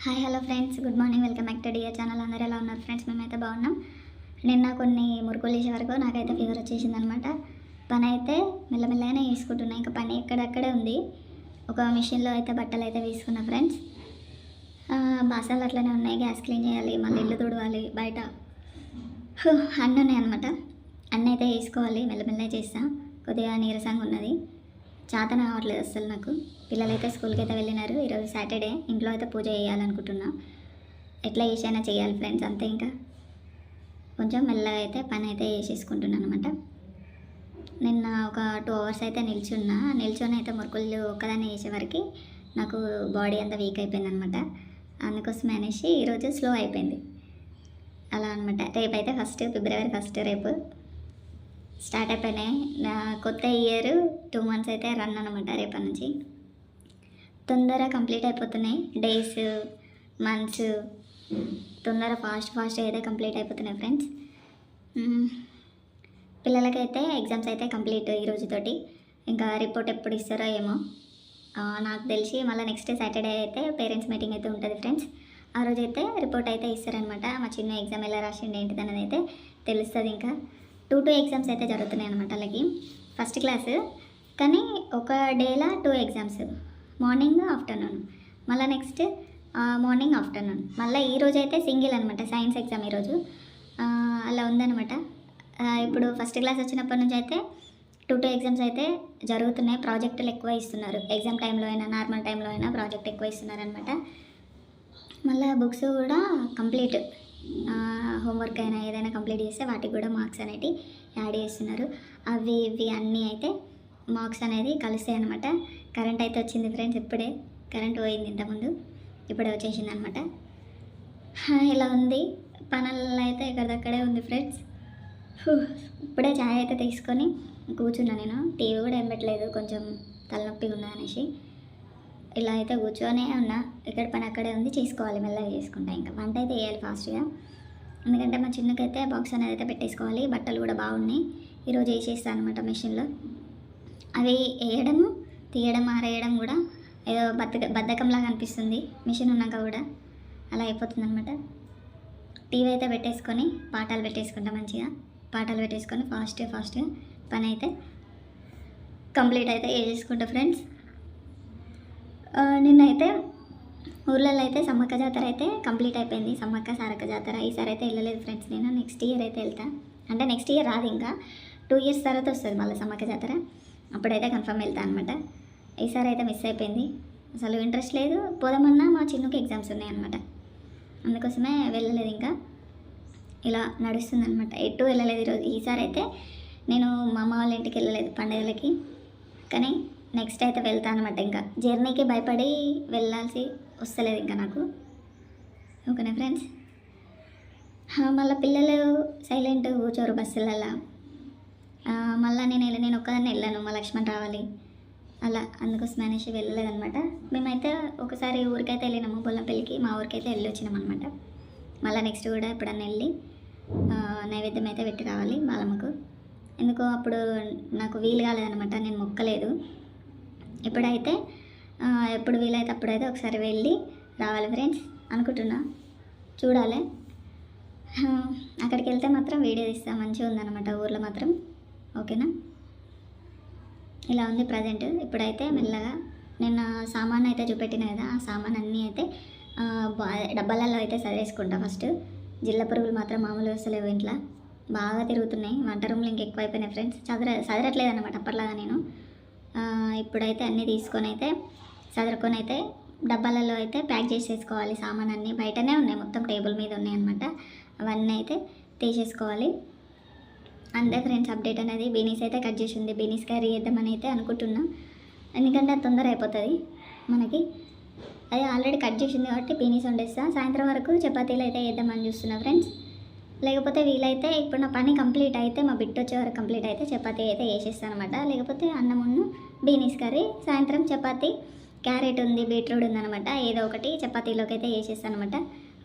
Hi hello friends, good morning. Welcome back to dear channel. అందరూ ఎలా ఉన్నారు friends? మేమైతే బాగున్నాం. నిన్న కొన్ని మురుకులు చేసే వరకు నాకైతే ఫీవర్ వచ్చేసింది అనమాట. పని అయితే మెల్లమెల్లగానే వేసుకుంటున్నా. ఇంకా పని ఎక్కడక్కడే ఉంది. ఒక మిషన్లో అయితే బట్టలు అయితే వేసుకున్నా ఫ్రెండ్స్. బాసాలు అట్లనే ఉన్నాయి. గ్యాస్ క్లీన్ చేయాలి, మళ్ళీ ఇల్లు తుడవాలి, బయట అన్నీ ఉన్నాయి అనమాట. అన్నీ అయితే వేసుకోవాలి. మెల్లమెల్లగా చేస్తా. కొద్దిగా నీరసంగా ఉన్నది, చేతన కావట్లేదు అసలు నాకు. పిల్లలైతే స్కూల్కి అయితే వెళ్ళినారు. ఈరోజు సాటర్డే. ఇంట్లో అయితే పూజ చేయాలనుకుంటున్నా. ఎట్లా చేసైనా చేయాలి ఫ్రెండ్స్, అంతే. ఇంకా కొంచెం మెల్లగా అయితే పని అయితే చేసేసుకుంటున్నాను అనమాట. నిన్న ఒక 2 hours అయితే నిల్చొని అయితే మురుకులు ఒక్కదాన్ని చేసేవరకు నాకు బాడీ అంతా వీక్ అయిపోయింది అనమాట. అందుకోసం అనేసి ఈరోజు స్లో అయిపోయింది అలా అనమాట. రేపు అయితే ఫిబ్రవరి 1 రేపు స్టార్ట్ అయిపోయినాయి. నా కొత్త ఇయర్ 2 months అయితే రన్ అనమాట. రేపటి నుంచి తొందరగా కంప్లీట్ అయిపోతున్నాయి. డేస్, మంత్స్ తొందర ఫాస్ట్ అయితే కంప్లీట్ అయిపోతున్నాయి ఫ్రెండ్స్. పిల్లలకైతే ఎగ్జామ్స్ అయితే కంప్లీట్ ఈ రోజుతోటి. ఇంకా రిపోర్ట్ ఎప్పుడు ఇస్తారో ఏమో నాకు తెలిసి. మళ్ళీ నెక్స్ట్ సాటర్డే అయితే పేరెంట్స్ మీటింగ్ అయితే ఉంటుంది ఫ్రెండ్స్. ఆ రోజు అయితే రిపోర్ట్ అయితే ఇస్తారనమాట. మా చిన్న ఎగ్జామ్ ఎలా రాసిండి ఏంటిది అనేది అయితే తెలుస్తుంది. ఇంకా 2 ఎగ్జామ్స్ అయితే జరుగుతున్నాయి అనమాట. అలాగే ఫస్ట్ క్లాస్, కానీ ఒక డేలా 2 ఎగ్జామ్స్, మార్నింగ్ ఆఫ్టర్నూన్, మళ్ళీ నెక్స్ట్ మార్నింగ్ ఆఫ్టర్నూన్. మళ్ళీ ఈరోజు అయితే సింగిల్ అనమాట, సైన్స్ ఎగ్జామ్ ఈరోజు. అలా ఉందనమాట. ఇప్పుడు ఫస్ట్ క్లాస్ వచ్చినప్పటి నుంచి అయితే 2 ఎగ్జామ్స్ అయితే జరుగుతున్నాయి. ప్రాజెక్టులు ఎక్కువ ఇస్తున్నారు. ఎగ్జామ్ టైంలో అయినా నార్మల్ టైంలో అయినా ప్రాజెక్ట్ ఎక్కువ ఇస్తున్నారు అనమాట. మళ్ళీ బుక్స్ కూడా కంప్లీట్, హోంవర్క్ అయినా ఏదైనా కంప్లీట్ చేస్తే వాటికి కూడా మార్క్స్ అనేవి యాడ్ చేస్తున్నారు. అవి ఇవి అన్నీ అయితే మార్క్స్ అనేది కలుస్తాయి అనమాట. కరెంట్ అయితే వచ్చింది ఫ్రెండ్స్. ఇప్పుడే కరెంట్ పోయింది, ఇంతకుముందు ఇప్పుడే వచ్చేసింది అనమాట. ఇలా ఉంది. పనుల్లో అయితే ఎక్కడిదక్కడే ఉంది ఫ్రెండ్స్. ఇప్పుడే ఛాయ్ అయితే తీసుకొని కూర్చున్నా. నేను టీవీ కూడా ఏం పెట్టలేదు, కొంచెం తలనొప్పిగా ఉన్నది అనేసి ఇలా అయితే కూర్చొనే ఉన్నా. ఇక్కడ పని అక్కడే ఉంది, చేసుకోవాలి, మెల్లగా చేసుకుంటా. ఇంకా వంట అయితే వేయాలి ఫాస్ట్గా, ఎందుకంటే మా చిన్నకైతే బాక్స్ అనేది అయితే పెట్టేసుకోవాలి. బట్టలు కూడా బాగున్నాయి, ఈరోజు వేసేస్తాను అనమాట మిషన్లో. అవి వేయడము, తీయడం, ఆరేయడం కూడా ఏదో బద్ధకంలాగా అనిపిస్తుంది మిషన్ ఉన్నాక కూడా. అలా అయిపోతుంది అనమాట. టీవీ అయితే పెట్టేసుకొని పాటలు పెట్టేసుకుంటా. మంచిగా పాటలు పెట్టేసుకొని ఫాస్ట్గా పని అయితే కంప్లీట్ అయితే వేసేసుకుంటా ఫ్రెండ్స్. నిన్నైతే ఊర్లలో అయితే సమ్మక్క జాతర అయితే కంప్లీట్ అయిపోయింది. సమ్మక్క సారక్క జాతర ఈసారి అయితే వెళ్ళలేదు ఫ్రెండ్స్. నేను నెక్స్ట్ ఇయర్ అయితే వెళ్తా. అంటే నెక్స్ట్ ఇయర్ రాదు, ఇంకా 2 years తర్వాత వస్తుంది మళ్ళీ సమ్మక్క జాతర. అప్పుడైతే కన్ఫర్మ్ వెళ్తా అనమాట. ఈసారి అయితే మిస్ అయిపోయింది, అసలు ఇంట్రెస్ట్ లేదు. పోదామన్నా మా చిన్నకి ఎగ్జామ్స్ ఉన్నాయి అనమాట, అందుకోసమే వెళ్ళలేదు. ఇంకా ఇలా నడుస్తుంది అనమాట. ఎటు వెళ్ళలేదు ఈరోజు. ఈసారి అయితే నేను మా అమ్మ వాళ్ళ ఇంటికి వెళ్ళలేదు పండుగలకి, కానీ నెక్స్ట్ అయితే వెళ్తా అనమాట. ఇంకా జర్నీకి భయపడి వెళ్ళాల్సి వస్తలేదు ఇంకా నాకు. ఓకేనా ఫ్రెండ్స్? మళ్ళీ పిల్లలు సైలెంట్ కూర్చోరు బస్సులల్లో. మళ్ళీ నేను ఒక్కదాన్ని వెళ్ళాను, మా లక్ష్మణ్ రావాలి అలా. అందుకోసం అనేసి వెళ్ళలేదనమాట. మేమైతే ఒకసారి ఊరికైతే వెళ్ళినాము, బొల్లంపల్లికి, మా ఊరికైతే వెళ్ళి వచ్చినాం అనమాట. మళ్ళీ నెక్స్ట్ కూడా ఎప్పుడన్నా వెళ్ళి నైవేద్యం అయితే పెట్టి రావాలి బాలమ్మకు. ఎందుకో అప్పుడు నాకు వీలు కాలేదనమాట, నేను మొక్కలేదు. ఇప్పుడైతే ఎప్పుడు వీలైతే అప్పుడైతే ఒకసారి వెళ్ళి రావాలి ఫ్రెండ్స్ అనుకుంటున్నా. చూడాలి. అక్కడికి వెళ్తే మాత్రం వీడియో తీస్తా. మంచిగా ఉందన్నమాట ఊర్లో మాత్రం. ఓకేనా? ఇలా ఉంది ప్రజెంట్. ఇప్పుడైతే మెల్లగా నిన్న సామాన్ అయితే చూపెట్టిన కదా, ఆ సామాన్ అన్నీ అయితే డబ్బాలలో అయితే సరివేసుకుంటా. ఫస్ట్ జిల్ల పురుగులు మాత్రం మామూలు వస్తలేవు, ఇంట్లో బాగా తిరుగుతున్నాయి. వంట రూమ్లో ఇంకా ఎక్కువ అయిపోయినాయి ఫ్రెండ్స్. చదరట్లేదు అనమాట అప్పట్లాగా నేను. ఇప్పుడైతే అన్నీ తీసుకొని అయితే చదువుకొని అయితే డబ్బాలలో అయితే ప్యాక్ చేసేసుకోవాలి. సామాన్ అన్నీ బయటనే ఉన్నాయి, మొత్తం టేబుల్ మీద ఉన్నాయి అనమాట. అవన్నీ అయితే తీసేసుకోవాలి. అంతే ఫ్రెండ్స్ అప్డేట్ అనేది. బీనీస్ అయితే కట్ చేసి ఉంది, బీనీస్ కర్రీ చేద్దామని అయితే అనుకుంటున్నా, ఎందుకంటే అది తొందర అయిపోతుంది మనకి. అది ఆల్రెడీ కట్ చేసింది కాబట్టి బీనీస్ వండేస్తా. సాయంత్రం వరకు చపాతీలు అయితే వేద్దామని చూస్తున్నా ఫ్రెండ్స్. లేకపోతే వీలైతే ఇప్పుడు నా పని కంప్లీట్ అయితే, మా బిట్ వచ్చే వరకు కంప్లీట్ అయితే చపాతీ అయితే వేసేస్తాను అనమాట. లేకపోతే అన్నమును బీనీస్ కర్రీ, సాయంత్రం చపాతీ, క్యారెట్ ఉంది, బీట్రూట్ ఉందనమాట, ఏదో ఒకటి చపాతీలోకి అయితే వేసేస్తాను అనమాట.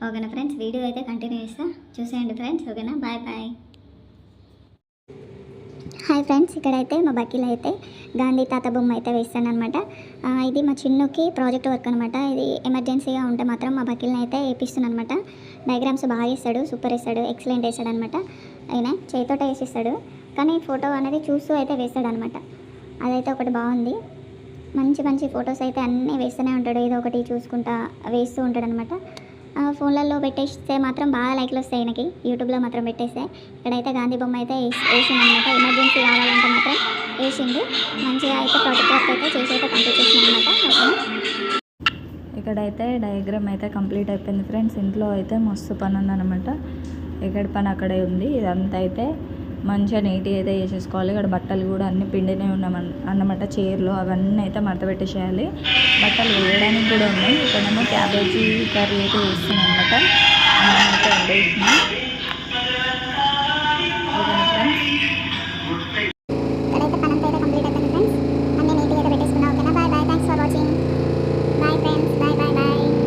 ఓకేనా ఫ్రెండ్స్? వీడియో అయితే కంటిన్యూ చేస్తా, చూసేయండి ఫ్రెండ్స్. ఓకేనా? Bye bye. హాయ్ ఫ్రెండ్స్, ఇక్కడైతే మా బకీలో అయితే గాంధీ తాత బొమ్మ అయితే వేస్తాను అనమాట. ఇది మా చిన్నుకి ప్రాజెక్ట్ వర్క్ అనమాట. ఇది ఎమర్జెన్సీగా ఉంటే మాత్రం మా బకీల్ని అయితే వేపిస్తున్నాను అనమాట. డయాగ్రామ్స్ బాగా వేస్తాడు, సూపర్ వేస్తాడు, ఎక్సలెంట్ వేస్తాడు అనమాట. ఆయన చేతితో వేసిస్తాడు, కానీ ఫోటో అనేది చూస్తూ అయితే వేస్తాడు అనమాట. అదైతే ఒకటి బాగుంది. మంచి మంచి ఫొటోస్ అయితే అన్నీ వేస్తూనే ఉంటాడు, ఏదో ఒకటి చూసుకుంటా వేస్తూ ఉంటాడు అనమాట. ఫోన్లలో పెట్టేస్తే మాత్రం బాగా లైక్లు వస్తాయి ఆయనకి, యూట్యూబ్లో మాత్రం పెట్టేస్తే. ఇక్కడైతే గాంధీ బొమ్మ అయితే వేసింది అనమాట. ఎమర్జెన్సీ కావాలంటే మాత్రం వేసింది. మంచిగా అయితే ప్రాజెక్ట్ వర్క్ అయితే చేసి అయితే కంప్లీట్ చేసింది అనమాట. ఇక్కడైతే డయాగ్రామ్ అయితే కంప్లీట్ అయిపోయింది ఫ్రెండ్స్. ఇంట్లో అయితే మస్తు పని ఉందన్నమాట. ఎక్కడ పని అక్కడే ఉంది. ఇదంతా అయితే మంచిగా నీట్గా అయితే చేసేసుకోవాలి. ఇక్కడ బట్టలు కూడా అన్ని పిండినే అన్నమాట. చైర్లో అవన్నీ అయితే మడత పెట్టేసేయాలి. బట్టలు వేయడానికి కూడా ఉన్నాయి. ఇక్కడేమో క్యాబేజీ కర్రీ అయితే వేస్తున్నాను అనమాట. అన్నీ అయితే వండేసినాయి.